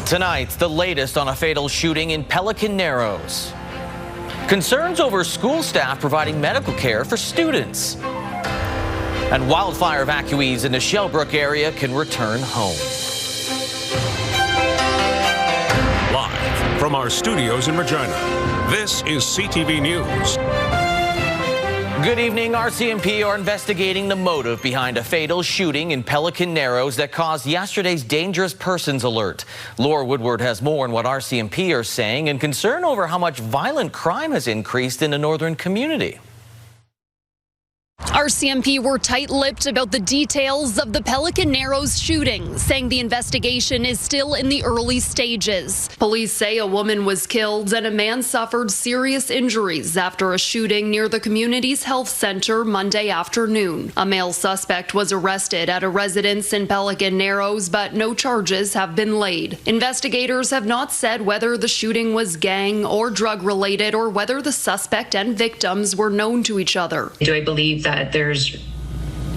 Tonight, the latest on a fatal shooting in Pelican Narrows. Concerns over school staff providing medical care for students. And wildfire evacuees in the Shellbrook area can return home. Live from our studios in Regina, this is CTV News. Good evening. RCMP are investigating the motive behind a fatal shooting in Pelican Narrows that caused yesterday's dangerous persons alert. Laura Woodward has more on what RCMP are saying and concern over how much violent crime has increased in the northern community. RCMP were tight-lipped about the details of the Pelican Narrows shooting, saying the investigation is still in the early stages. Police say a woman was killed and a man suffered serious injuries after a shooting near the community's health center Monday afternoon. A male suspect was arrested at a residence in Pelican Narrows, but no charges have been laid. Investigators have not said whether the shooting was gang or drug-related or whether the suspect and victims were known to each other. Do I believe that there's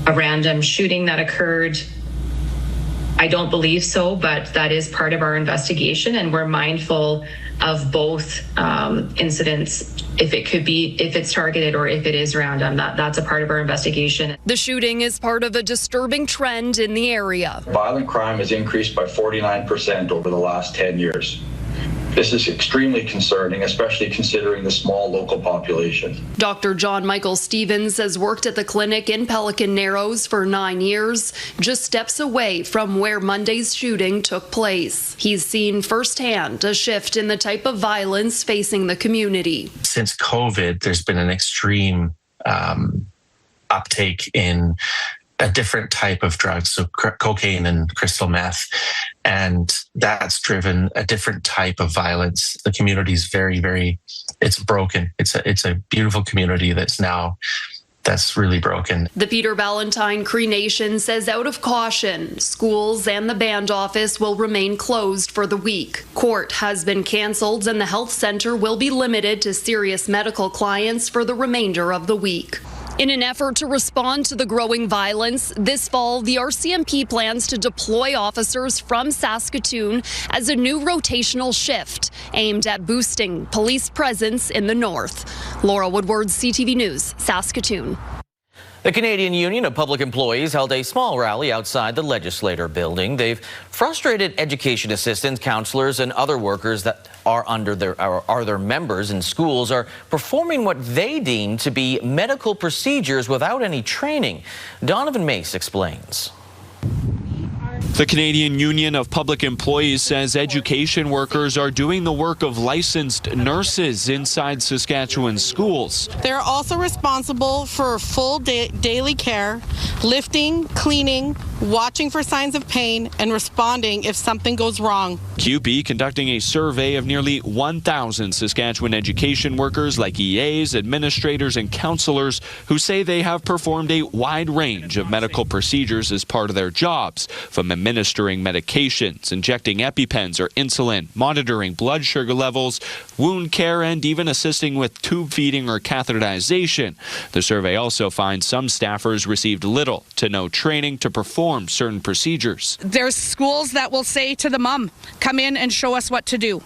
a random shooting that occurred? I don't believe so, but that is part of our investigation, and we're mindful of both incidents. If it's targeted or if it is random, that's a part of our investigation. The shooting is part of a disturbing trend in the area. Violent crime has increased by 49% over the last 10 years. This is extremely concerning, especially considering the small local population. Dr. John Michael Stevens has worked at the clinic in Pelican Narrows for 9 years, just steps away from where Monday's shooting took place. He's seen firsthand a shift in the type of violence facing the community. Since COVID, there's been an extreme uptake in a different type of drugs, so cocaine and crystal meth, and that's driven a different type of violence. The community is it's broken. It's a beautiful community that's really broken. The Peter Valentine Cree Nation says out of caution, schools and the band office will remain closed for the week. Court has been canceled and the health center will be limited to serious medical clients for the remainder of the week. In an effort to respond to the growing violence, this fall, the RCMP plans to deploy officers from Saskatoon as a new rotational shift aimed at boosting police presence in the north. Laura Woodward, CTV News, Saskatoon. The Canadian Union of Public Employees held a small rally outside the Legislature building. They've frustrated education assistants, counselors, and other workers that are their members in schools are performing what they deem to be medical procedures without any training. Donovan Mace explains. The Canadian Union of Public Employees says education workers are doing the work of licensed nurses inside Saskatchewan schools. They're also responsible for full daily care, lifting, cleaning, watching for signs of pain, and responding if something goes wrong. CUPE conducting a survey of nearly 1,000 Saskatchewan education workers like EAs, administrators, and counselors who say they have performed a wide range of medical procedures as part of their jobs, from administering medications, injecting EpiPens or insulin, monitoring blood sugar levels, wound care, and even assisting with tube feeding or catheterization. The survey also finds some staffers received little to no training to perform certain procedures. There's schools that will say to the mom, come in and show us what to do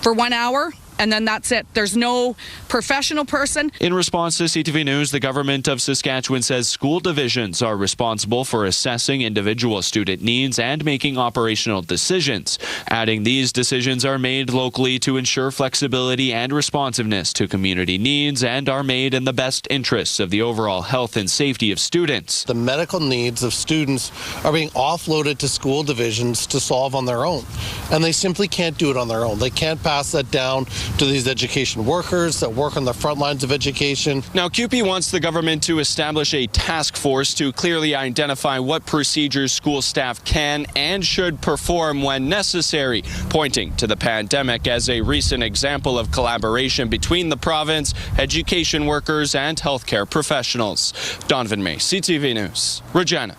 for 1 hour. And then that's it. There's no professional person. In response to CTV News, the government of Saskatchewan says school divisions are responsible for assessing individual student needs and making operational decisions, adding these decisions are made locally to ensure flexibility and responsiveness to community needs and are made in the best interests of the overall health and safety of students. The medical needs of students are being offloaded to school divisions to solve on their own, and they simply can't do it on their own. They can't pass that down to these education workers that work on the front lines of education. Now, CUPE wants the government to establish a task force to clearly identify what procedures school staff can and should perform when necessary, pointing to the pandemic as a recent example of collaboration between the province, education workers, and healthcare professionals. Donovan May, CTV News, Regina.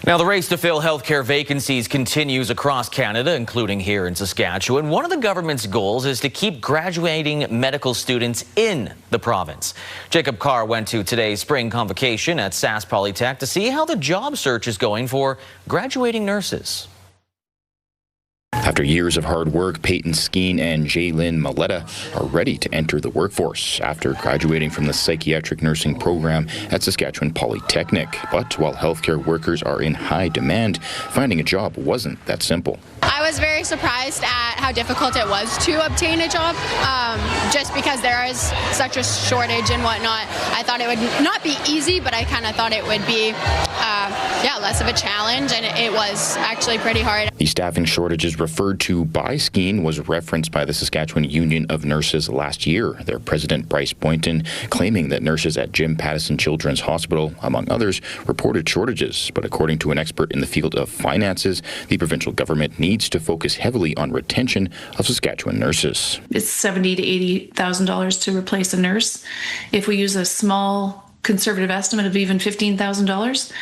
Now, the race to fill healthcare vacancies continues across Canada, including here in Saskatchewan. One of the government's goals is to keep graduating medical students in the province. Jacob Carr went to today's spring convocation at Sask Polytech to see how the job search is going for graduating nurses. After years of hard work, Peyton Skeen and Jaylyn Maletta are ready to enter the workforce after graduating from the psychiatric nursing program at Saskatchewan Polytechnic. But while healthcare workers are in high demand, finding a job wasn't that simple. I was very surprised at how difficult it was to obtain a job, just because there is such a shortage and whatnot. I thought it would not be easy, but I kind of thought it would be, less of a challenge, and it was actually pretty hard. The staffing shortages referred to by Skeen was referenced by the Saskatchewan Union of Nurses last year. Their president, Bryce Boynton, claiming that nurses at Jim Pattison Children's Hospital, among others, reported shortages. But according to an expert in the field of finances, the provincial government needs to focus heavily on retention of Saskatchewan nurses. It's $70,000 to $80,000 to replace a nurse. If we use a small conservative estimate of even $15,000,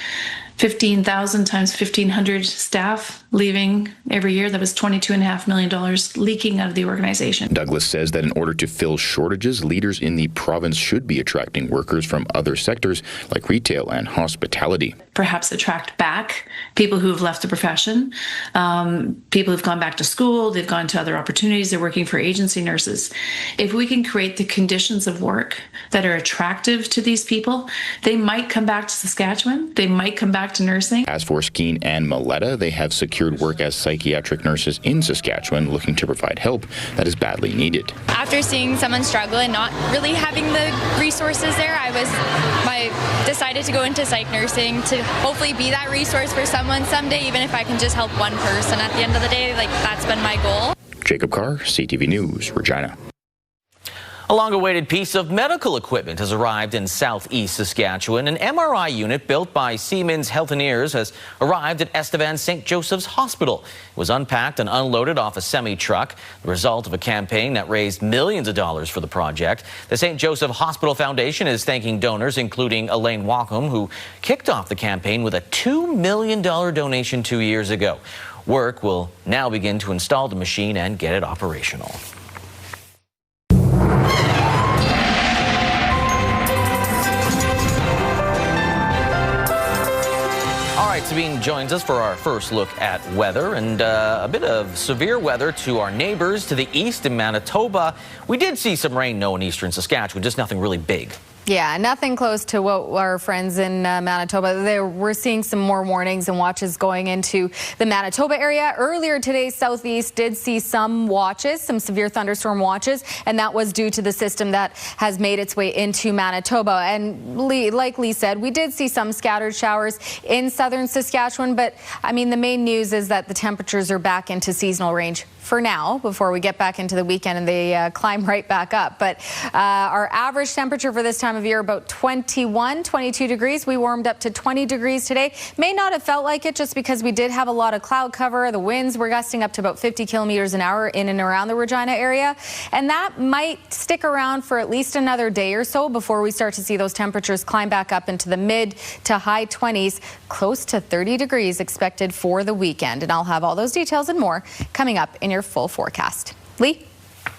15,000 times 1,500 staff leaving every year, that was $22.5 million leaking out of the organization. Douglas says that in order to fill shortages, leaders in the province should be attracting workers from other sectors like retail and hospitality. Perhaps attract back people who have left the profession, people who've gone back to school, they've gone to other opportunities, they're working for agency nurses. If we can create the conditions of work that are attractive to these people, they might come back to Saskatchewan, they might come back to nursing. As for Skeen and Maletta, they have secured work as psychiatric nurses in Saskatchewan, looking to provide help that is badly needed. After seeing someone struggle and not really having the resources there, I decided to go into psych nursing to hopefully be that resource for someone someday, even if I can just help one person at the end of the day. That's been my goal. Jacob Carr, CTV News, Regina. A long-awaited piece of medical equipment has arrived in southeast Saskatchewan. An MRI unit built by Siemens Healthineers has arrived at Estevan St. Joseph's Hospital. It was unpacked and unloaded off a semi-truck, the result of a campaign that raised millions of dollars for the project. The St. Joseph Hospital Foundation is thanking donors, including Elaine Walkham, who kicked off the campaign with a $2 million donation 2 years ago. Work will now begin to install the machine and get it operational. Sabine joins us for our first look at weather and a bit of severe weather to our neighbors to the east in Manitoba. We did see some rain, in eastern Saskatchewan, just nothing really big. Yeah, nothing close to what our friends in Manitoba. We're seeing some more warnings and watches going into the Manitoba area. Earlier today, Southeast did see some watches, some severe thunderstorm watches, and that was due to the system that has made its way into Manitoba. And like Lee said, we did see some scattered showers in southern Saskatchewan, but I mean, the main news is that the temperatures are back into seasonal range for now, before we get back into the weekend and they climb right back up. But our average temperature for this time of year, about 21, 22 degrees. We warmed up to 20 degrees today. May not have felt like it just because we did have a lot of cloud cover. The winds were gusting up to about 50 kilometers an hour in and around the Regina area. And that might stick around for at least another day or so before we start to see those temperatures climb back up into the mid to high 20s, close to 30 degrees expected for the weekend. And I'll have all those details and more coming up in your full forecast. Lee?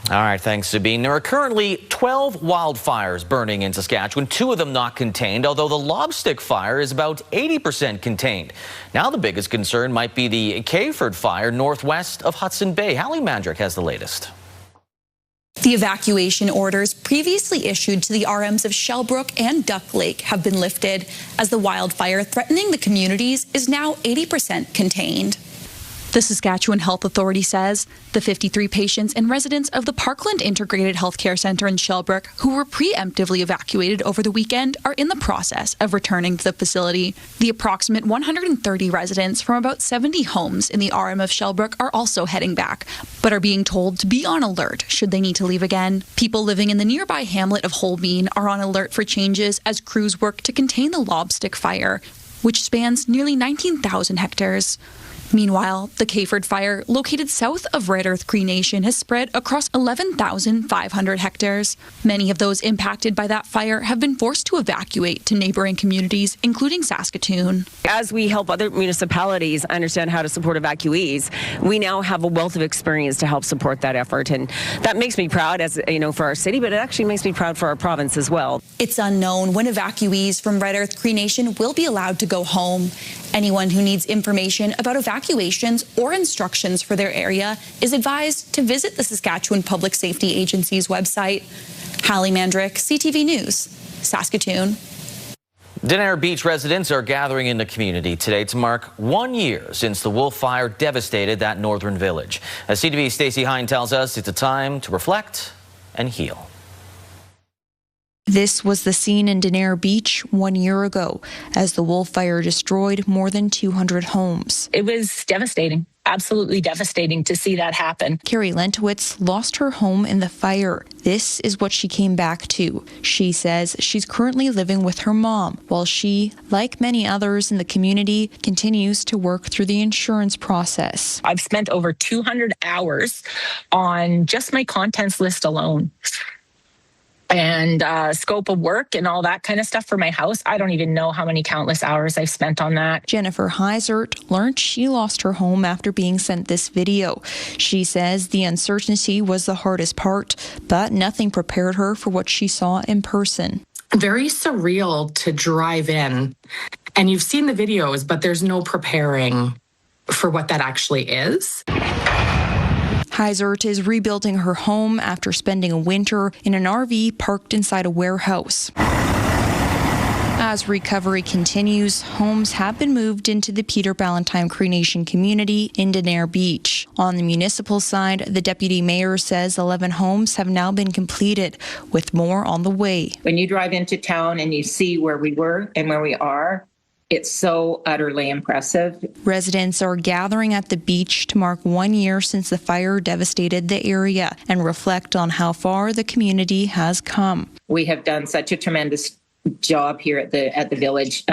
All right, thanks, Sabine. There are currently 12 wildfires burning in Saskatchewan, 2 of them not contained, although the lobstick fire is about 80% contained. Now the biggest concern might be the Cayford fire northwest of Hudson Bay. Hallie Mandrick has the latest. The evacuation orders previously issued to the RMs of Shellbrook and Duck Lake have been lifted, as the wildfire threatening the communities is now 80% contained. The Saskatchewan Health Authority says the 53 patients and residents of the Parkland Integrated Healthcare Centre in Shellbrook who were preemptively evacuated over the weekend are in the process of returning to the facility. The approximate 130 residents from about 70 homes in the RM of Shellbrook are also heading back, but are being told to be on alert should they need to leave again. People living in the nearby hamlet of Holbein are on alert for changes as crews work to contain the lobstick fire, which spans nearly 19,000 hectares. Meanwhile, the Cayford fire, located south of Red Earth Cree Nation, has spread across 11,500 hectares. Many of those impacted by that fire have been forced to evacuate to neighboring communities, including Saskatoon. As we help other municipalities understand how to support evacuees, we now have a wealth of experience to help support that effort. And that makes me proud, as you know, for our city, but it actually makes me proud for our province as well. It's unknown when evacuees from Red Earth Cree Nation will be allowed to go home. Anyone who needs information about evacuations or instructions for their area is advised to visit the Saskatchewan Public Safety Agency's website. Hallie Mandrick, CTV News, Saskatoon. Denair Beach residents are gathering in the community today to mark 1 year since the Wolf Fire devastated that northern village. As CTV's Stacey Hine tells us, it's a time to reflect and heal. This was the scene in Denair Beach 1 year ago as the Wolf Fire destroyed more than 200 homes. It was devastating, absolutely devastating to see that happen. Carrie Lentowitz lost her home in the fire. This is what she came back to. She says she's currently living with her mom while she, like many others in the community, continues to work through the insurance process. I've spent over 200 hours on just my contents list alone. And scope of work and all that kind of stuff for my house. I don't even know how many countless hours I've spent on that. Jennifer Heisert learned she lost her home after being sent this video. She says the uncertainty was the hardest part, but nothing prepared her for what she saw in person. Very surreal to drive in, and you've seen the videos, but there's no preparing for what that actually is. Heisert is rebuilding her home after spending a winter in an RV parked inside a warehouse. As recovery continues, homes have been moved into the Peter Ballantyne Cree Nation community in Denair Beach. On the municipal side, the deputy mayor says 11 homes have now been completed, with more on the way. When you drive into town and you see where we were and where we are, it's so utterly impressive. Residents are gathering at the beach to mark 1 year since the fire devastated the area and reflect on how far the community has come. We have done such a tremendous job here at the village,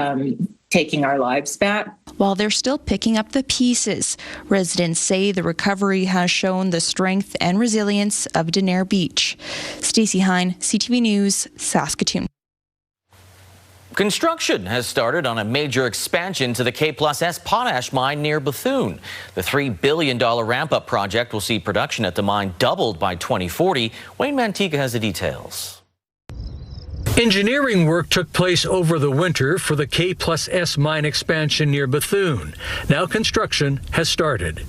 taking our lives back. While they're still picking up the pieces, residents say the recovery has shown the strength and resilience of Denair Beach. Stacey Hine, CTV News, Saskatoon. Construction has started on a major expansion to the K+S potash mine near Bethune. The $3 billion ramp-up project will see production at the mine doubled by 2040. Wayne Mantika has the details. Engineering work took place over the winter for the K+S mine expansion near Bethune. Now construction has started.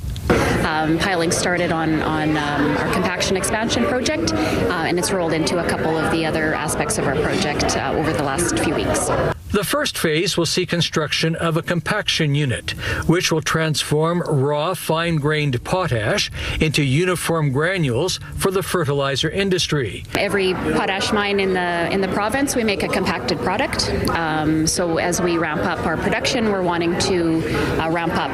Piling started on our compaction expansion project, and it's rolled into a couple of the other aspects of our project over the last few weeks. The first phase will see construction of a compaction unit, which will transform raw, fine-grained potash into uniform granules for the fertilizer industry. Every potash mine in the province, we make a compacted product. So as we ramp up our production, we're wanting to ramp up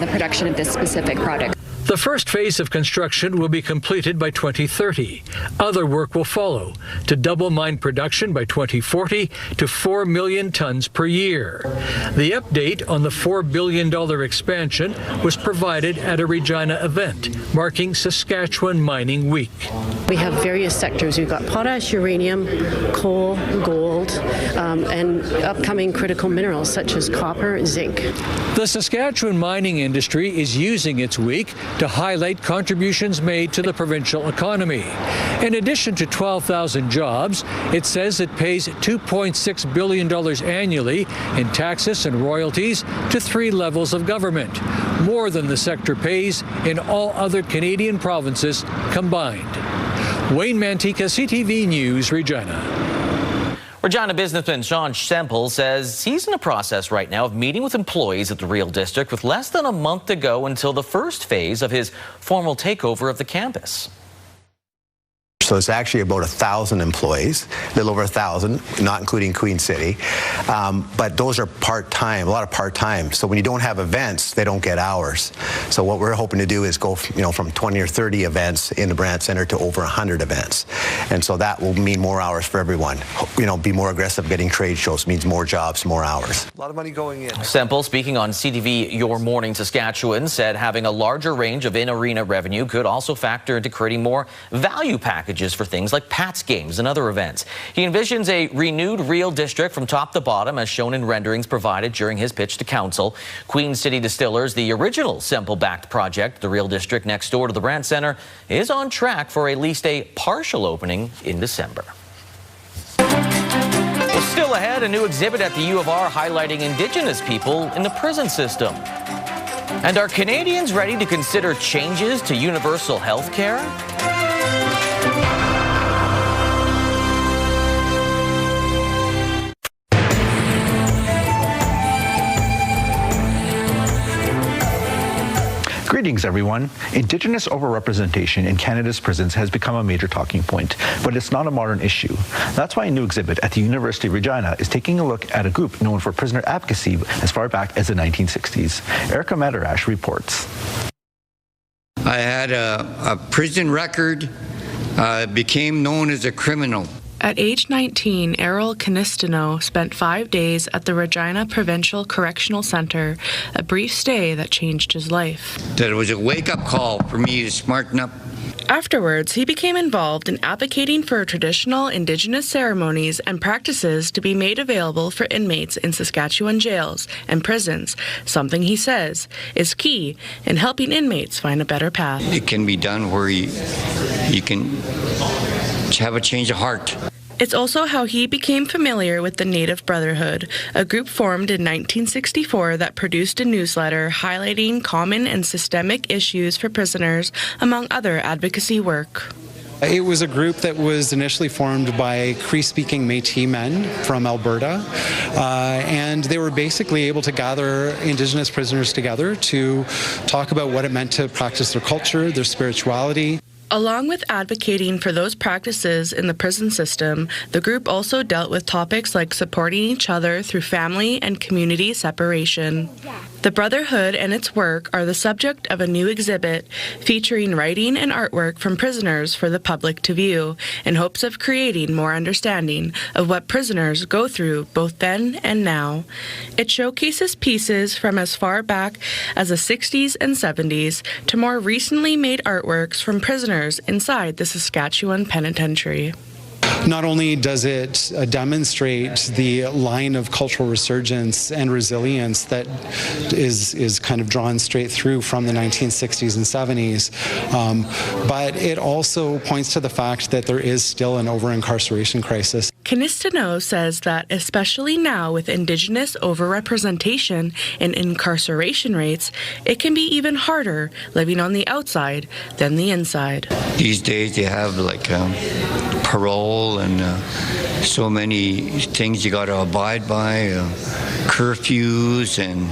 the production of this specific product. The first phase of construction will be completed by 2030. Other work will follow to double mine production by 2040 to 4 million tons per year. The update on the $4 billion expansion was provided at a Regina event marking Saskatchewan Mining Week. We have various sectors. We've got potash, uranium, coal, gold, and upcoming critical minerals such as copper and zinc. The Saskatchewan mining industry is using its week to highlight contributions made to the provincial economy. In addition to 12,000 jobs, it says it pays $2.6 billion annually in taxes and royalties to 3 levels of government, more than the sector pays in all other Canadian provinces combined. Wayne Mantika, CTV News, Regina. Regina businessman Sean Semple says he's in the process right now of meeting with employees at the Real District with less than a month to go until the first phase of his formal takeover of the campus. So it's actually about 1,000 employees, a little over 1,000, not including Queen City. But those are part-time, a lot of part-time. So when you don't have events, they don't get hours. So what we're hoping to do is go, from 20 or 30 events in the Brant Center to over 100 events. And so that will mean more hours for everyone. Be more aggressive getting trade shows means more jobs, more hours. A lot of money going in. Semple, speaking on CTV Your Morning Saskatchewan, said having a larger range of in-arena revenue could also factor into creating more value packages for things like Pats games and other events. He envisions a renewed Real District from top to bottom, as shown in renderings provided during his pitch to council. Queen City Distillers, the original Semple-backed project, the Real District next door to the Brant Center, is on track for at least a partial opening in December. Well, Still ahead, a new exhibit at the U of R highlighting Indigenous people in the prison system. And are Canadians ready to consider changes to universal health care? Greetings, everyone. Indigenous overrepresentation in Canada's prisons has become a major talking point, but it's not a modern issue. That's why a new exhibit at the University of Regina is taking a look at a group known for prisoner advocacy as far back as the 1960s. Erica Madarash reports. I had a prison record, became known as a criminal. At age 19, Errol Canistino spent 5 days at the Regina Provincial Correctional Centre, a brief stay that changed his life. That was a wake-up call for me to smarten up. Afterwards, he became involved in advocating for traditional Indigenous ceremonies and practices to be made available for inmates in Saskatchewan jails and prisons, something he says is key in helping inmates find a better path. It can be done where you can have a change of heart. It's also how he became familiar with the Native Brotherhood, a group formed in 1964 that produced a newsletter highlighting common and systemic issues for prisoners, among other advocacy work. It was a group that was initially formed by Cree-speaking Métis men from Alberta, and they were basically able to gather Indigenous prisoners together to talk about what it meant to practice their culture, their spirituality. Along with advocating for those practices in the prison system, the group also dealt with topics like supporting each other through family and community separation. The Brotherhood and its work are the subject of a new exhibit featuring writing and artwork from prisoners for the public to view, in hopes of creating more understanding of what prisoners go through both then and now. It showcases pieces from as far back as the 60s and 70s to more recently made artworks from prisoners inside the Saskatchewan Penitentiary. Not only does it demonstrate the line of cultural resurgence and resilience that is kind of drawn straight through from the 1960s and 70s, but it also points to the fact that there is still an over-incarceration crisis. Canistino says that especially now with Indigenous overrepresentation in incarceration rates, it can be even harder living on the outside than the inside. These days they have like parole and so many things you got to abide by, curfews and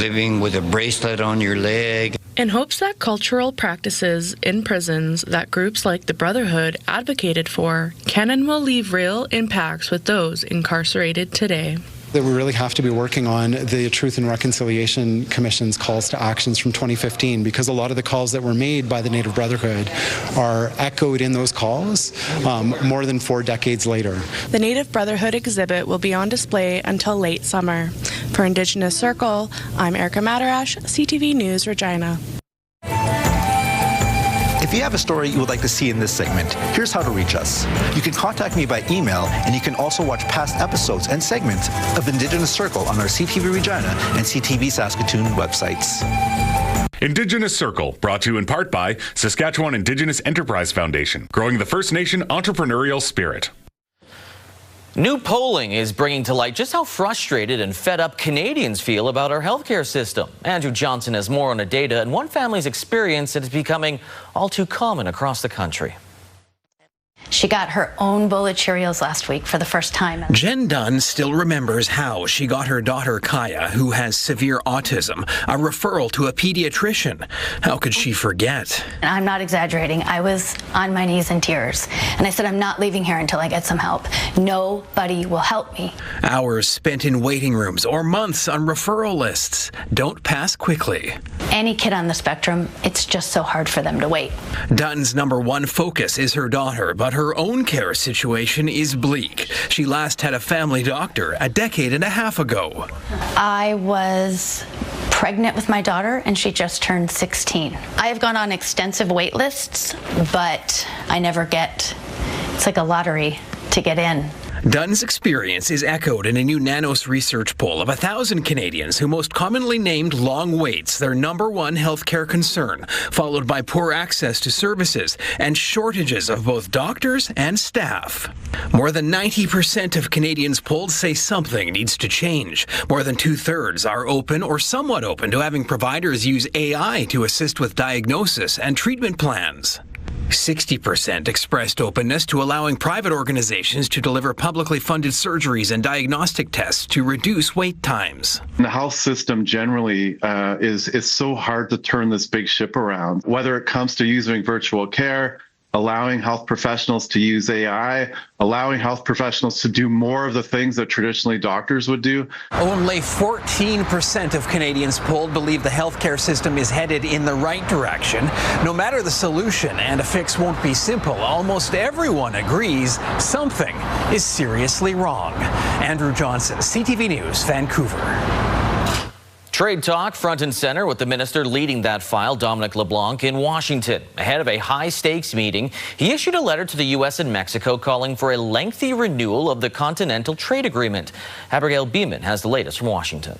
living with a bracelet on your leg. In hopes that cultural practices in prisons that groups like the Brotherhood advocated for can and will leave real impacts with those incarcerated today. That we really have to be working on the Truth and Reconciliation Commission's calls to actions from 2015, because a lot of the calls that were made by the Native Brotherhood are echoed in those calls more than 4 decades later. The Native Brotherhood exhibit will be on display until late summer. For Indigenous Circle, I'm Erica Madarash, CTV News Regina. If you have a story you would like to see in this segment, here's how to reach us. You can contact me by email, and you can also watch past episodes and segments of Indigenous Circle on our CTV Regina and CTV Saskatoon websites. Indigenous Circle, brought to you in part by Saskatchewan Indigenous Enterprise Foundation, growing the First Nation entrepreneurial spirit. New polling is bringing to light just how frustrated and fed up Canadians feel about our healthcare system. Andrew Johnson has more on the data and one family's experience that is becoming all too common across the country. She got her own bowl of Cheerios last week for the first time. Jen Dunn still remembers how she got her daughter Kaya, who has severe autism, a referral to a pediatrician. How could she forget? And I'm not exaggerating. I was on my knees in tears. And I said, I'm not leaving here until I get some help. Nobody will help me. Hours spent in waiting rooms or months on referral lists. Don't pass quickly. Any kid on the spectrum, it's just so hard for them to wait. Dunn's number one focus is her daughter, but her own care situation is bleak. She last had a family doctor a decade and a half ago. I was pregnant with my daughter, and she just turned 16. I have gone on extensive wait lists, but I never get, it's like a lottery to get in. Dunn's experience is echoed in a new Nanos research poll of 1,000 Canadians who most commonly named long waits their number one healthcare concern, followed by poor access to services and shortages of both doctors and staff. More than 90% of Canadians polled say something needs to change. More than 2/3 are open or somewhat open to having providers use AI to assist with diagnosis and treatment plans. 60% expressed openness to allowing private organizations to deliver publicly funded surgeries and diagnostic tests to reduce wait times. The health system generally is so hard to turn this big ship around, whether it comes to using virtual care, allowing health professionals to use AI, allowing health professionals to do more of the things that traditionally doctors would do. Only 14% of Canadians polled believe the healthcare system is headed in the right direction. No matter the solution, and a fix won't be simple, almost everyone agrees something is seriously wrong. Andrew Johnson, CTV News, Vancouver. Trade talk front and center with the minister leading that file, Dominic LeBlanc, in Washington. Ahead of a high-stakes meeting, he issued a letter to the U.S. and Mexico calling for a lengthy renewal of the Continental Trade Agreement. Abigail Beeman has the latest from Washington.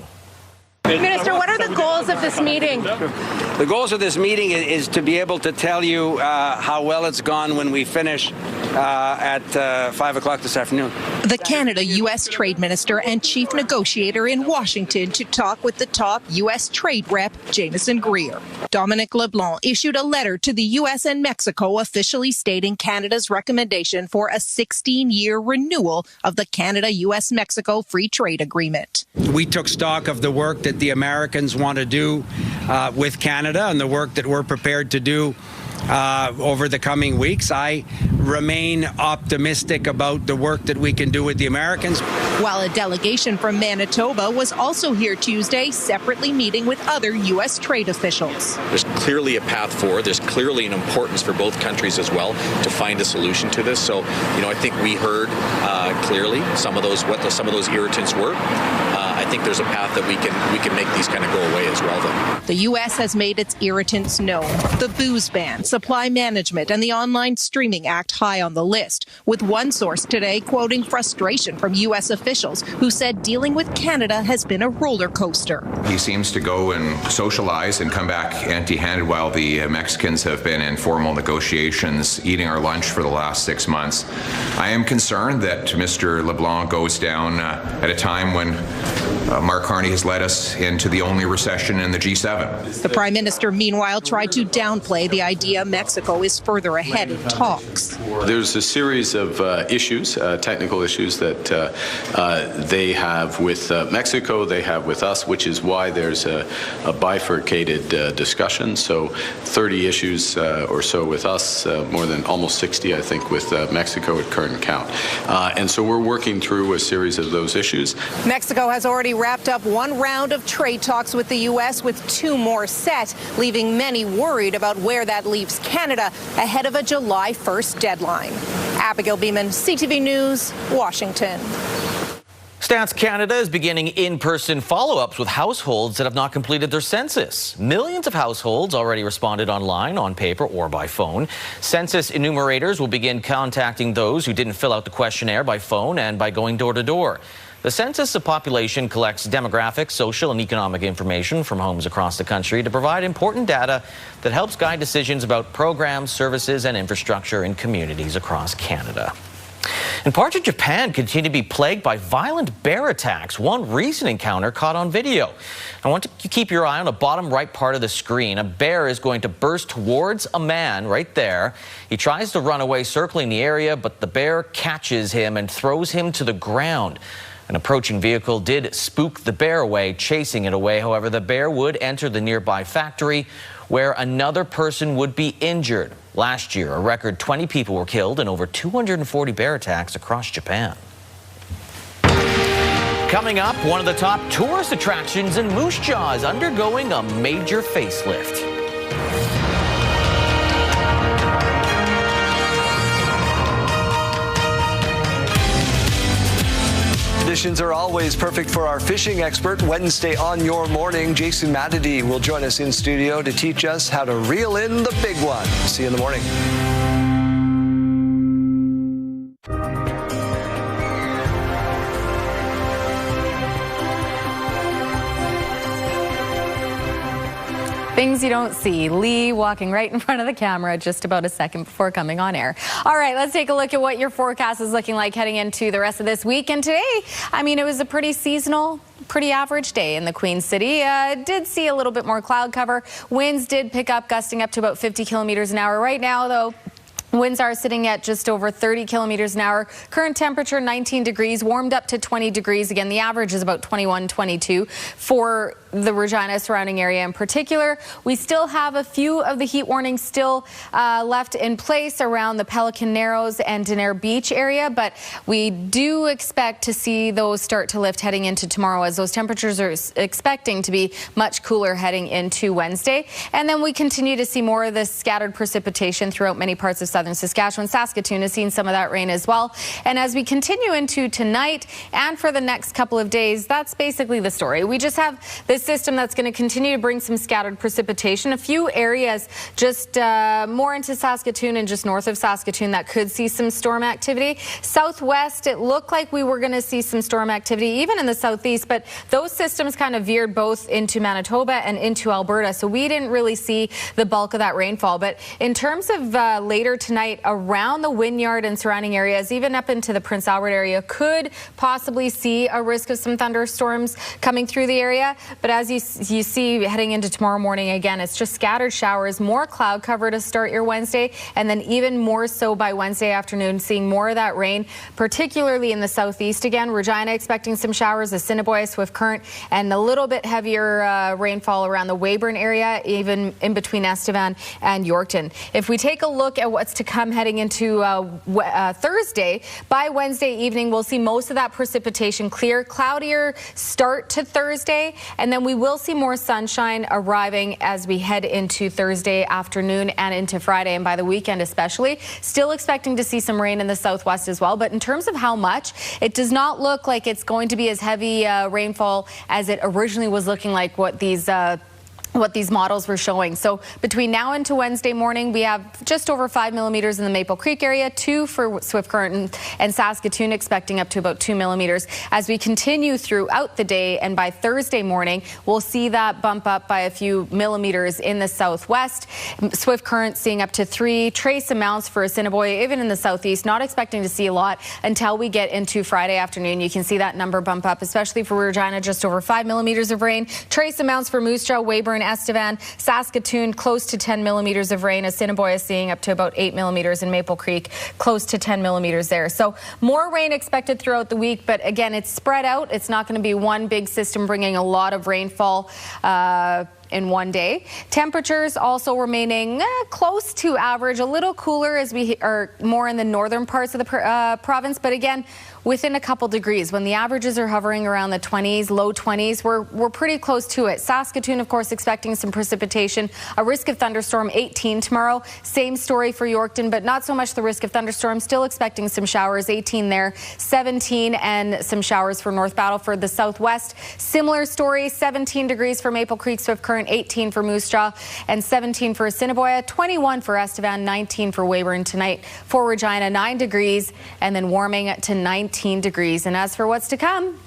Minister, what are the goals of this meeting? The goals of this meeting is to be able to tell you how well it's gone when we finish at 5 o'clock this afternoon. The Canada-U.S. trade minister and chief negotiator in Washington to talk with the top U.S. trade rep, Jameson Greer. Dominic LeBlanc issued a letter to the U.S. and Mexico officially stating Canada's recommendation for a 16-year renewal of the Canada-U.S.-Mexico Free Trade Agreement. We took stock of the work that the Americans want to do with Canada and the work that we're prepared to do over the coming weeks. I remain optimistic about the work that we can do with the Americans. While a delegation from Manitoba was also here Tuesday, separately meeting with other U.S. trade officials. There's clearly a path forward. There's clearly an importance for both countries as well to find a solution to this. So, I think we heard clearly some of those irritants were. I think there's a path that we can make these kind of go away as well, though. The U.S. has made its irritants known. The booze ban, supply management, and the Online Streaming Act high on the list, with one source today quoting frustration from U.S. officials who said dealing with Canada has been a roller coaster. He seems to go and socialize and come back empty-handed while the Mexicans have been in formal negotiations, eating our lunch for the last 6 months. I am concerned that Mr. LeBlanc goes down at a time when Mark Carney has led us into the only recession in the G7. The Prime Minister, meanwhile, tried to downplay the idea Mexico is further ahead in talks. There's a series of issues, technical issues that they have with Mexico, they have with us, which is why there's a bifurcated discussion. So 30 issues or so with us, more than almost 60, I think, with Mexico at current count. And so we're working through a series of those issues. Mexico has already wrapped up one round of trade talks with the U.S. with 2 more set, leaving many worried about where that leaves Canada ahead of a July 1st deadline. Abigail Beeman, CTV News, Washington. Stats Canada is beginning in-person follow-ups with households that have not completed their census. Millions of households already responded online, on paper, or by phone. Census enumerators will begin contacting those who didn't fill out the questionnaire by phone and by going door-to-door. The Census of Population collects demographic, social, and economic information from homes across the country to provide important data that helps guide decisions about programs, services, and infrastructure in communities across Canada. And parts of Japan continue to be plagued by violent bear attacks. One recent encounter caught on video. I want you to keep your eye on the bottom right part of the screen. A bear is going to burst towards a man right there. He tries to run away, circling the area, but the bear catches him and throws him to the ground. An approaching vehicle did spook the bear away, chasing it away. However, the bear would enter the nearby factory where another person would be injured. Last year, a record 20 people were killed in over 240 bear attacks across Japan. Coming up, one of the top tourist attractions in Moose Jaw is undergoing a major facelift. Conditions are always perfect for our fishing expert. Wednesday on Your Morning, Jason Matady will join us in studio to teach us how to reel in the big one. See you in the morning. Things you don't see. Lee walking right in front of the camera just about a second before coming on air. All right, let's take a look at what your forecast is looking like heading into the rest of this week. And today, I mean, it was a pretty seasonal, pretty average day in the Queen City. Did see a little bit more cloud cover. Winds did pick up, gusting up to about 50 kilometers an hour. Right now, though, winds are sitting at just over 30 kilometers an hour. Current temperature 19 degrees, warmed up to 20 degrees. Again, the average is about 21, 22 for the Regina surrounding area in particular. We still have a few of the heat warnings still left in place around the Pelican Narrows and Denair Beach area, but we do expect to see those start to lift heading into tomorrow, as those temperatures are expecting to be much cooler heading into Wednesday. And then we continue to see more of this scattered precipitation throughout many parts of southern Saskatchewan. Saskatoon has seen some of that rain as well. And as we continue into tonight and for the next couple of days, that's basically the story. We just have this system that's going to continue to bring some scattered precipitation. A few areas just more into Saskatoon and just north of Saskatoon that could see some storm activity. Southwest, it looked like we were going to see some storm activity even in the southeast, but those systems kind of veered both into Manitoba and into Alberta, so we didn't really see the bulk of that rainfall. But in terms of later tonight, around the Wynyard and surrounding areas, even up into the Prince Albert area, could possibly see a risk of some thunderstorms coming through the area. But as you see heading into tomorrow morning, again, it's just scattered showers, more cloud cover to start your Wednesday, and then even more so by Wednesday afternoon, seeing more of that rain, particularly in the southeast. Again, Regina expecting some showers, Assiniboia, Swift Current, and a little bit heavier rainfall around the Weyburn area, even in between Estevan and Yorkton. If we take a look at what's to come heading into Thursday, by Wednesday evening, we'll see most of that precipitation clear, cloudier start to Thursday, and then we will see more sunshine arriving as we head into Thursday afternoon and into Friday, and by the weekend especially. Still expecting to see some rain in the southwest as well, but in terms of how much, it does not look like it's going to be as heavy rainfall as it originally was looking like, what these models were showing. So between now and to Wednesday morning, we have just over 5 millimeters in the Maple Creek area, 2 for Swift Current and Saskatoon, expecting up to about 2 millimeters. As we continue throughout the day, and by Thursday morning, we'll see that bump up by a few millimeters in the southwest. Swift Current seeing up to 3, trace amounts for Assiniboia, even in the southeast, not expecting to see a lot until we get into Friday afternoon. You can see that number bump up, especially for Regina, just over 5 millimeters of rain. Trace amounts for Moose Jaw, Weyburn, Estevan, Saskatoon, close to 10 millimeters of rain. Assiniboia seeing up to about 8 millimeters, in Maple Creek, close to 10 millimeters there. So more rain expected throughout the week, but again, it's spread out. It's not going to be one big system bringing a lot of rainfall in one day. Temperatures also remaining close to average, a little cooler as we are more in the northern parts of the province, but again, within a couple degrees. When the averages are hovering around the 20s, low 20s, we're pretty close to it. Saskatoon, of course, expecting some precipitation, a risk of thunderstorm 18 tomorrow. Same story for Yorkton, but not so much the risk of thunderstorm. Still expecting some showers, 18 there, 17, and some showers for North Battleford. The southwest, similar story, 17 degrees for Maple Creek, Swift Current, 18 for Moose Jaw, and 17 for Assiniboia, 21 for Estevan, 19 for Weyburn. Tonight for Regina, 9 degrees, and then warming to 19 degrees. And as for what's to come,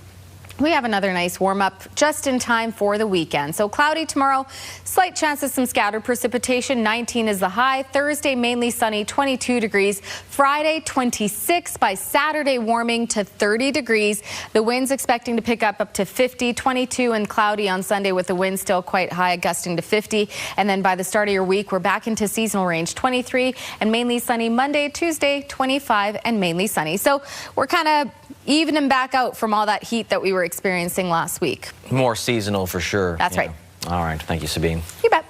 we have another nice warm up just in time for the weekend. So cloudy tomorrow, slight chance of some scattered precipitation, 19 is the high. Thursday, mainly sunny, 22 degrees. Friday, 26. By Saturday, warming to 30 degrees. The winds expecting to pick up to 50, 22 and cloudy on Sunday, with the wind still quite high, gusting to 50. And then by the start of your week, we're back into seasonal range, 23 and mainly sunny. Monday, Tuesday, 25 and mainly sunny. So we're kind of evening back out from all that heat that we were experiencing last week. More seasonal for sure. That's right. All right. Thank you, Sabine. You bet.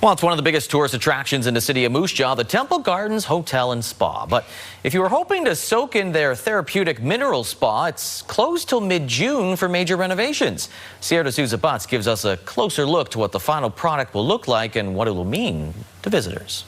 Well, it's one of the biggest tourist attractions in the city of Moose Jaw, the Temple Gardens Hotel and Spa. But if you were hoping to soak in their therapeutic mineral spa, it's closed till mid-June for major renovations. Sierra D'Souza Butts gives us a closer look to what the final product will look like and what it will mean to visitors.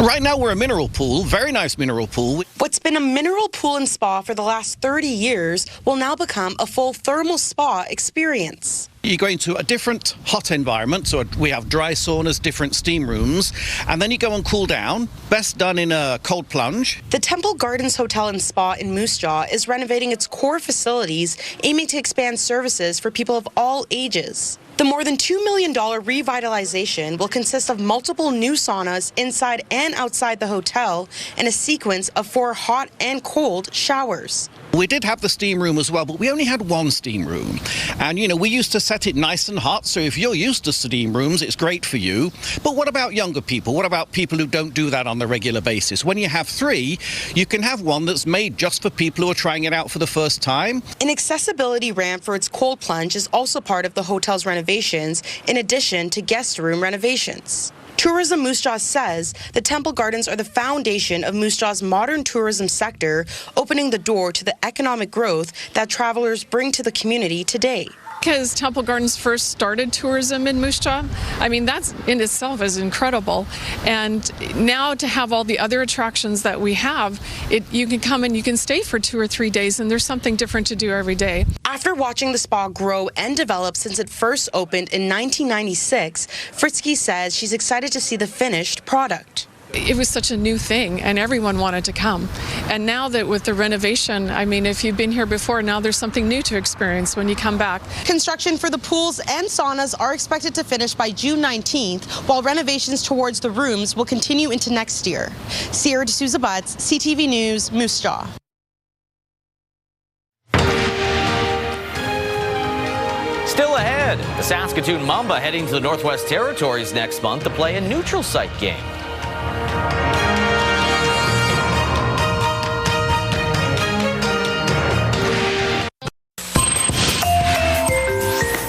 Right now we're a mineral pool, very nice mineral pool. What's been a mineral pool and spa for the last 30 years will now become a full thermal spa experience. You go into a different hot environment, so we have dry saunas, different steam rooms, and then you go and cool down, best done in a cold plunge. The Temple Gardens Hotel and Spa in Moose Jaw is renovating its core facilities, aiming to expand services for people of all ages. The more than $2 million revitalization will consist of multiple new saunas inside and outside the hotel and a sequence of 4 hot and cold showers. We did have the steam room as well, but we only had one steam room. And, we used to set it nice and hot, so if you're used to steam rooms, it's great for you. But what about younger people? What about people who don't do that on a regular basis? When you have 3, you can have one that's made just for people who are trying it out for the first time. An accessibility ramp for its cold plunge is also part of the hotel's renovations, in addition to guest room renovations. Tourism Moose Jaw says the Temple Gardens are the foundation of Moose Jaw's modern tourism sector, opening the door to the economic growth that travelers bring to the community today. Because Temple Gardens first started tourism in Moose Jaw, I mean, that in itself is incredible. And now to have all the other attractions that we have, you can come and you can stay for 2 or 3 days, and there's something different to do every day. After watching the spa grow and develop since it first opened in 1996, Fritzky says she's excited to see the finished product. It was such a new thing, and everyone wanted to come. And now that with the renovation, I mean, if you've been here before, now there's something new to experience when you come back. Construction for the pools and saunas are expected to finish by June 19th, while renovations towards the rooms will continue into next year. Sierra D'Souza Butts, CTV News, Moose Jaw. Still ahead, the Saskatoon Mamba heading to the Northwest Territories next month to play a neutral site game.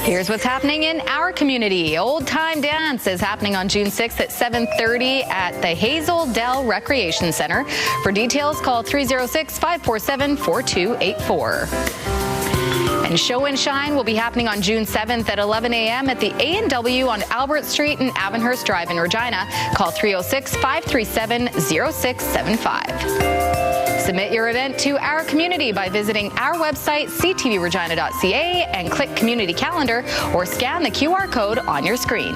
Here's what's happening in our community. Old Time Dance is happening on June 6th at 7:30 at the Hazel Dell Recreation Center. For details, call 306-547-4284. And Show and Shine will be happening on June 7th at 11 a.m. at the A&W on Albert Street and Avonhurst Drive in Regina. Call 306-537-0675. Submit your event to our community by visiting our website, ctvregina.ca, and click Community Calendar or scan the QR code on your screen.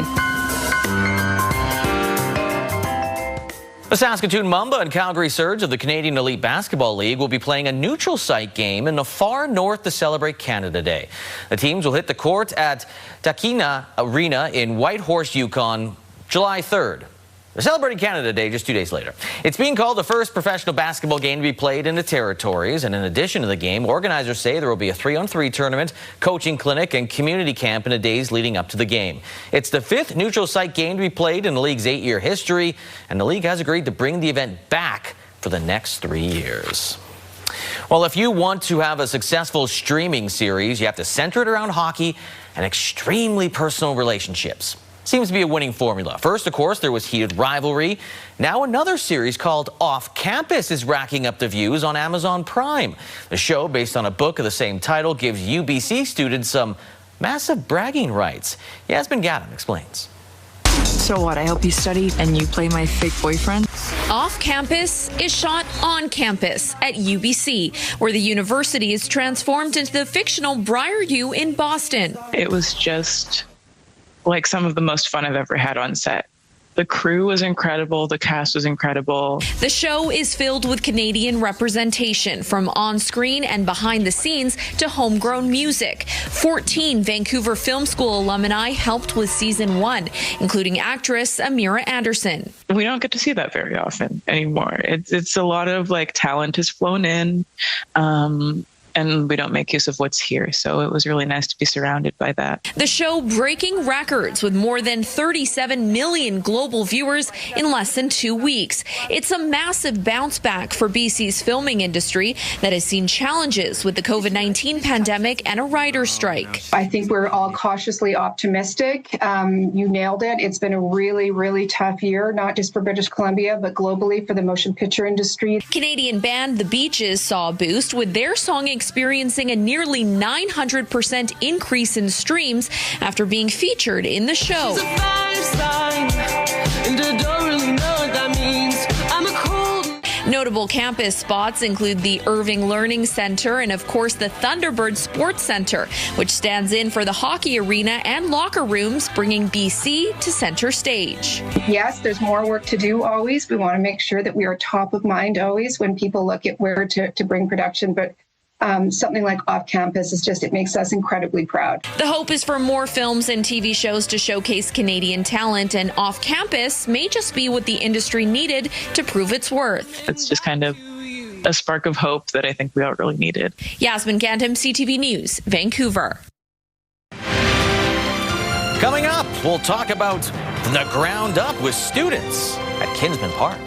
The Saskatoon Mamba and Calgary Surge of the Canadian Elite Basketball League will be playing a neutral site game in the far north to celebrate Canada Day. The teams will hit the court at Takina Arena in Whitehorse, Yukon, July 3rd. They're celebrating Canada Day just 2 days later. It's being called the first professional basketball game to be played in the territories. And in addition to the game, organizers say there will be a 3-on-3 tournament, coaching clinic, and community camp in the days leading up to the game. It's the 5th neutral site game to be played in the league's 8-year history, and the league has agreed to bring the event back for the next 3 years. Well, if you want to have a successful streaming series, you have to center it around hockey and extremely personal relationships. Seems to be a winning formula. First, of course, there was heated rivalry. Now another series called Off Campus is racking up the views on Amazon Prime. The show, based on a book of the same title, gives UBC students some massive bragging rights. Yasmin Gaddam explains. So what, I help you study and you play my fake boyfriend? Off Campus is shot on campus at UBC, where the university is transformed into the fictional Briarview in Boston. It was just like some of the most fun I've ever had on set. The crew was incredible. The cast was incredible. The show is filled with Canadian representation, from on-screen and behind the scenes to homegrown music. 14 Vancouver Film School alumni helped with season 1, including actress Amira Anderson. We don't get to see that very often anymore. It's a lot of talent has flown in. And we don't make use of what's here. So it was really nice to be surrounded by that. The show breaking records with more than 37 million global viewers in less than 2 weeks. It's a massive bounce back for BC's filming industry that has seen challenges with the COVID-19 pandemic and a writer's strike. I think we're all cautiously optimistic. You nailed it. It's been a really, really tough year, not just for British Columbia, but globally for the motion picture industry. Canadian band The Beaches saw a boost with their song experiencing a nearly 900% increase in streams after being featured in the show. Notable campus spots include the Irving Learning Center and, of course, the Thunderbird Sports Center, which stands in for the hockey arena and locker rooms, bringing BC to center stage. Yes, there's more work to do always. We want to make sure that we are top of mind always when people look at where to bring production, but something like Off Campus is just, it makes us incredibly proud. The hope is for more films and TV shows to showcase Canadian talent, and Off Campus may just be what the industry needed to prove its worth. It's just kind of a spark of hope that I think we all really needed. Yasmin Gantam, CTV News, Vancouver. Coming up, we'll talk about the ground up with students at Kinsman Park.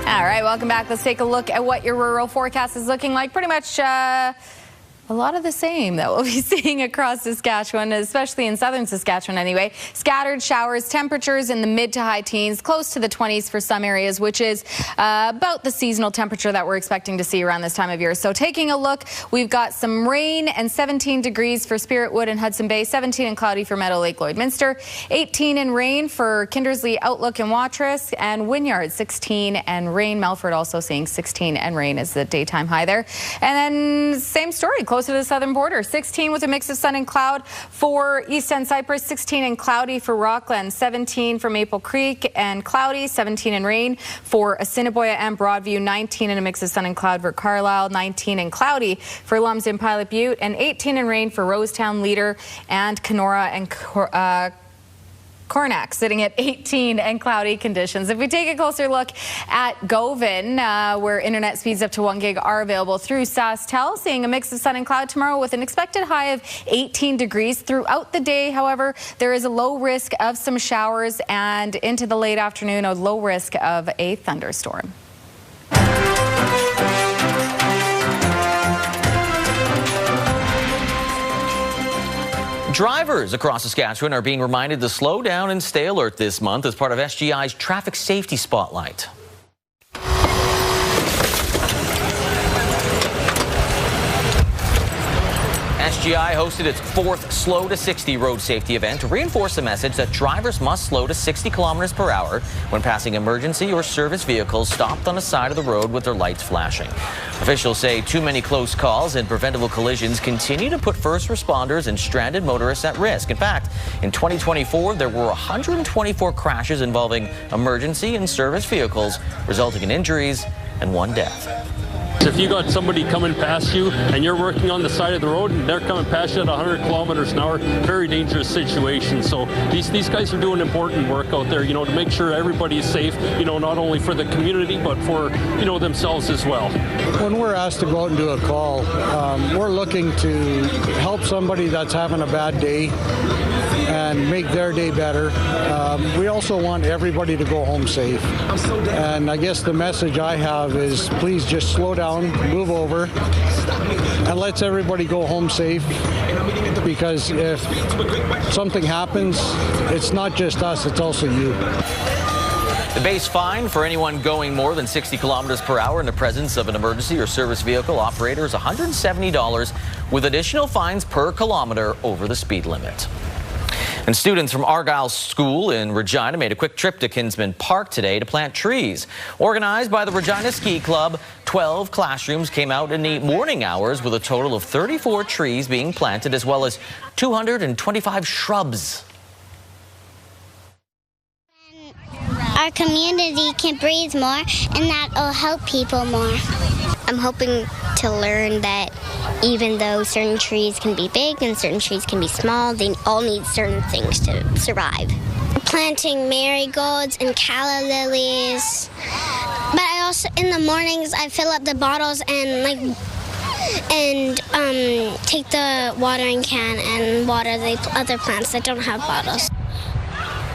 All right, welcome back. Let's take a look at what your rural forecast is looking like. Pretty much a lot of the same that we'll be seeing across Saskatchewan, especially in southern Saskatchewan anyway. Scattered showers, temperatures in the mid to high teens, close to the 20s for some areas, which is about the seasonal temperature that we're expecting to see around this time of year. So taking a look, we've got some rain and 17 degrees for Spiritwood and Hudson Bay, 17 and cloudy for Meadow Lake Lloydminster, 18 and rain for Kindersley, Outlook and Watrous, and Wynyard 16 and rain. Melford also seeing 16 and rain as the daytime high there. And then same story, close to the southern border, 16 with a mix of sun and cloud for East End Cypress, 16 and cloudy for Rockland, 17 for Maple Creek and cloudy, 17 and rain for Assiniboia and Broadview, 19 and a mix of sun and cloud for Carlisle, 19 and cloudy for Lumsden, Pilot Butte, and 18 and rain for Rosetown, Leader, and Kenora and Cornack, sitting at 18 and cloudy conditions. If we take a closer look at Govan, where internet speeds up to 1 gig are available through SaskTel, seeing a mix of sun and cloud tomorrow with an expected high of 18 degrees throughout the day. However, there is a low risk of some showers, and into the late afternoon, a low risk of a thunderstorm. Drivers across Saskatchewan are being reminded to slow down and stay alert this month as part of SGI's Traffic Safety Spotlight. SGI hosted its 4th Slow to 60 road safety event to reinforce the message that drivers must slow to 60 kilometers per hour when passing emergency or service vehicles stopped on the side of the road with their lights flashing. Officials say too many close calls and preventable collisions continue to put first responders and stranded motorists at risk. In fact, in 2024, there were 124 crashes involving emergency and service vehicles, resulting in injuries and 1 death. If you got somebody coming past you and you're working on the side of the road and they're coming past you at 100 kilometers an hour, very dangerous situation. So these guys are doing important work out there, you know, to make sure everybody is safe, you know, not only for the community, but for, you know, themselves as well. When we're asked to go out and do a call, we're looking to help somebody that's having a bad day and make their day better. We also want everybody to go home safe. And I guess the message I have is please just slow down, move over, and let's everybody go home safe, because if something happens, it's not just us, it's also you. The base fine for anyone going more than 60 kilometers per hour in the presence of an emergency or service vehicle operator is $170, with additional fines per kilometer over the speed limit. And students from Argyle School in Regina made a quick trip to Kinsman Park today to plant trees. Organized by the Regina Ski Club, 12 classrooms came out in the morning hours with a total of 34 trees being planted, as well as 225 shrubs. Our community can breathe more, and that will help people more. I'm hoping to learn that even though certain trees can be big and certain trees can be small, they all need certain things to survive. Planting marigolds and calla lilies. But I also, in the mornings, I fill up the bottles and take the watering can and water the other plants that don't have bottles.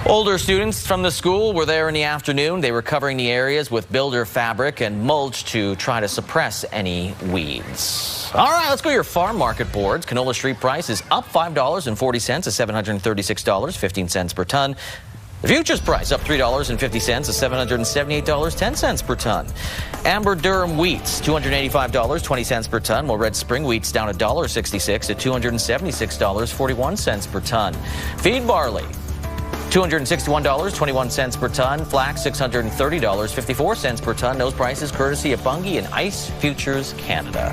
Older students from the school were there in the afternoon. They were covering the areas with builder fabric and mulch to try to suppress any weeds. All right, let's go to your farm market boards. Canola street price is up $5.40 to $736.15 per ton. The futures price up $3.50 to $778.10 per ton. Amber Durum wheats, $285.20 per ton, while red spring wheats down $1.66 to $276.41 per ton. Feed barley, $261.21 per ton. Flax, $630.54 per ton. Those prices courtesy of Bunge and Ice Futures Canada.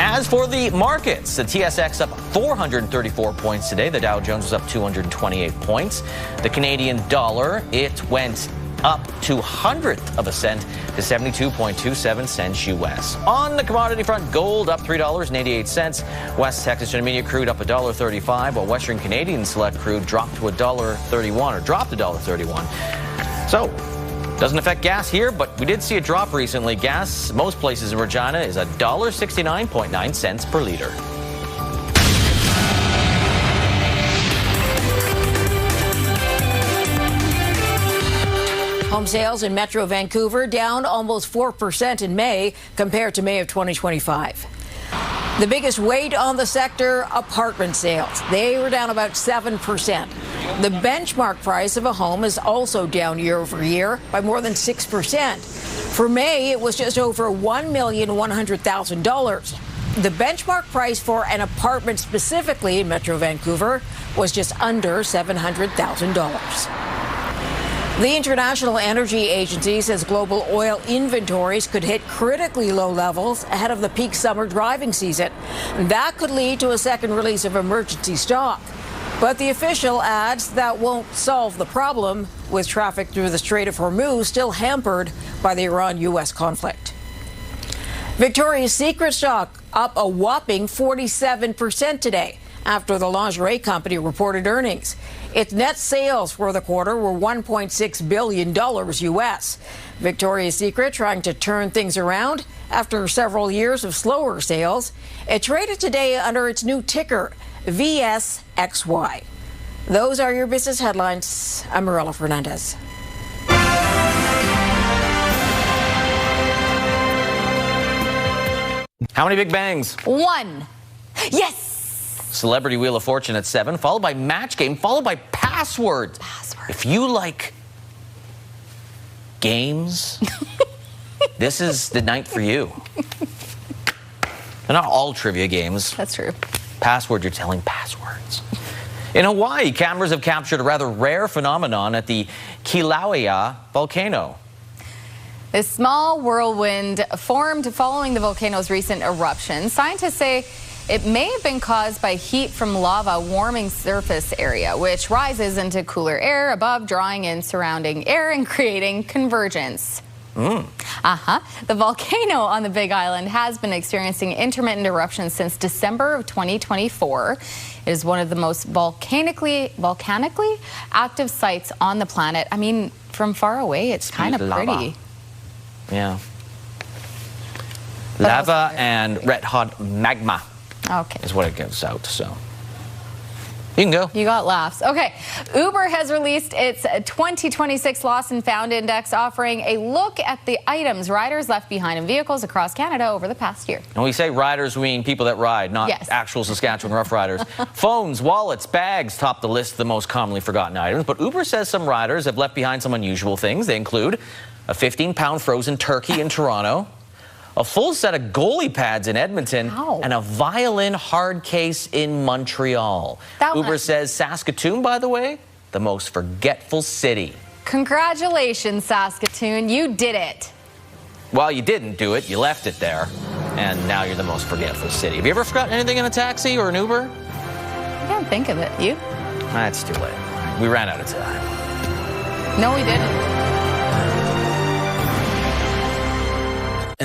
As for the markets, the TSX up 434 points today. The Dow Jones was up 228 points. The Canadian dollar, it went up 2/100 of a cent to 72.27 cents U.S. On the commodity front, gold up $3.88. West Texas Intermediate crude up $1.35, while Western Canadian Select crude dropped to $1.31, or dropped $1.31. So, doesn't affect gas here, but we did see a drop recently. Gas, most places in Regina, is $1.69.9 cents per liter. Home sales in Metro Vancouver down almost 4% in May compared to May of 2025. The biggest weight on the sector, apartment sales. They were down about 7%. The benchmark price of a home is also down year over year by more than 6%. For May, it was just over $1,100,000. The benchmark price for an apartment specifically in Metro Vancouver was just under $700,000. The International Energy Agency says global oil inventories could hit critically low levels ahead of the peak summer driving season. That could lead to a second release of emergency stock. But the official adds that won't solve the problem, with traffic through the Strait of Hormuz still hampered by the Iran-U.S. conflict. Victoria's Secret stock up a whopping 47% today after the lingerie company reported earnings. Its net sales for the quarter were $1.6 billion U.S. Victoria's Secret trying to turn things around after several years of slower sales. It traded today under its new ticker, VSXY. Those are your business headlines. I'm Marilla Fernandez. How many Big Bangs? 1. Yes! Celebrity Wheel of Fortune at 7, followed by Match Game, followed by Password. If you like games, this is the night for you. They're not all trivia games. That's true. Password, you're telling passwords. In Hawaii, cameras have captured a rather rare phenomenon at the Kilauea volcano. This small whirlwind formed following the volcano's recent eruption. Scientists say it may have been caused by heat from lava warming surface area, which rises into cooler air above, drawing in surrounding air and creating convergence. The volcano on the Big Island has been experiencing intermittent eruptions since December of 2024. It is one of the most volcanically active sites on the planet. I mean, from far away, it's kind of pretty. Yeah. Lava and red hot magma. Okay. Is what it gives out, so. You can go. You got laughs. Okay. Uber has released its 2026 Lost and Found Index, offering a look at the items riders left behind in vehicles across Canada over the past year. And we say riders, we mean people that ride, not actual Saskatchewan Rough Riders. Phones, wallets, bags top the list of the most commonly forgotten items. But Uber says some riders have left behind some unusual things. They include a 15-pound frozen turkey in Toronto, a full set of goalie pads in Edmonton, and a violin hard case in Montreal. Uber says Saskatoon, by the way, the most forgetful city. Congratulations, Saskatoon. You did it. Well, you didn't do it. You left it there. And now you're the most forgetful city. Have you ever forgotten anything in a taxi or an Uber? I can't think of it. You? That's too late. We ran out of time. No, we didn't.